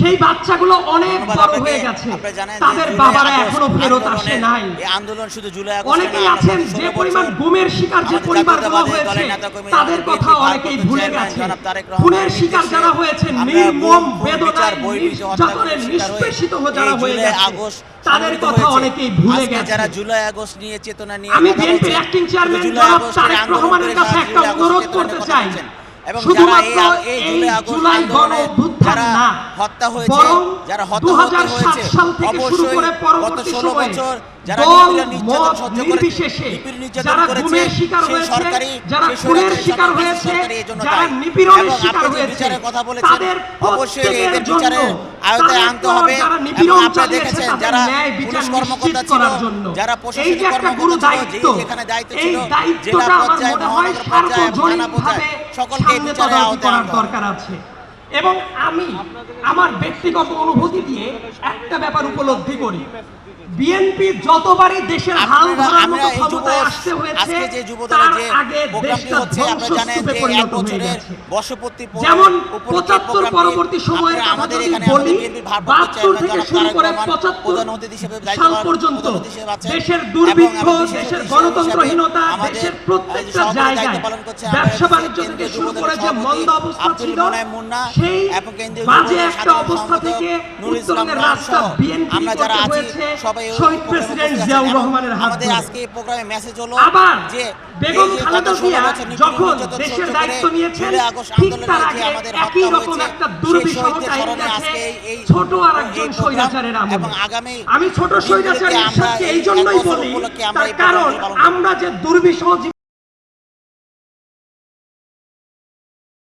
সেই বাচ্চাগুলো অনেক বড় হয়ে গেছে, তাদের বাবারা এখনো ফেরত আসে নাই। এই আন্দোলন শুধু জুলাই আগস্টে অনেকেই আছেন যে পরিমাণ গুমের শিকার যে পরিবারগুলো হয়েছে তাদের কথা অনেকেই ভুলে গেছে। খুনের শিকার যারা হয়েছে, নির্মম বেদনায় নির্যাতনে নিষ্পেষিত যারা হয়ে গেছে তাদের কথা অনেকেই ভুলে গেছে। যারা জুলাই আগস্ট নিয়ে চেতনা নিয়ে আমি বিএনপির অ্যাক্টিং চেয়ারম্যান জনাব তারেক রহমানের কাছে একটা অনুরোধ করতে চাই, শুধুমাত্র এই জুলাই গণঅভ্যুত্থান না, হত্যা হয়েছে, বরং যারা হত্যা 2007 সাল থেকে শুরু করে পরবর্তী সময়ে দল মত নির্বিশেষে যারা গুমের শিকার হয়েছে, যারা খুনের শিকার হয়েছে, যারা নিপীড়নের শিকার হয়েছে, তাদের প্রত্যেকের জন্য আয়তায় আনতে হবে। যারা নিপীড়ন চালিয়েছে তাদের ন্যায় বিচার নিশ্চিত করার জন্য এই যে একটা গুরু দায়িত্ব, এই দায়িত্বটা আমার মনে হয় সার্বজনীনভাবে সামনে তদারকি করার দরকার আছে। এবং আমি আমার ব্যক্তিগত অনুভূতি দিয়ে একটা ব্যাপার উপলব্ধি করি, বিএনপি যতবারই দেশের হাল ধরার মতো ক্ষমতায় আসতে হয়েছে তার আগে দেশটা ধ্বংসস্তূপে পরিণত হয়ে গেছে। যেমন 75 পরবর্তী সময়ের কথা যদি বলি, 72 থেকে শুরু করে 75 সাল পর্যন্ত দেশের দুর্ভিক্ষ, দেশের গণতন্ত্রহীনতা, দেশের প্রত্যেকটা জায়গায় ব্যবসা বাণিজ্য থেকে শুরু করে যে মন্দ অবস্থা ছিল, সেই বাজে একটা অবস্থা থেকে উত্তরণের রাস্তা বিএনপি করতে হয়েছে শহীদ প্রেসিডেন্ট জিয়াউর রহমানের হাত ধরে। আজকে এই প্রোগ্রামে মেসেজ হলো আবার যে বেগম খালেদা জিয়া যখন দেশের দায়িত্ব নিয়েছেন, ঠিক তার আগে একই রকম একটা দুর্বিষহ টাইম গেছে ছোট আর একজন স্বৈরাচারের আমলে। আমি ছোট স্বৈরাচারের সাথে এই জন্যই বলি, তার কারণ আমরা যে দুর্বিষহ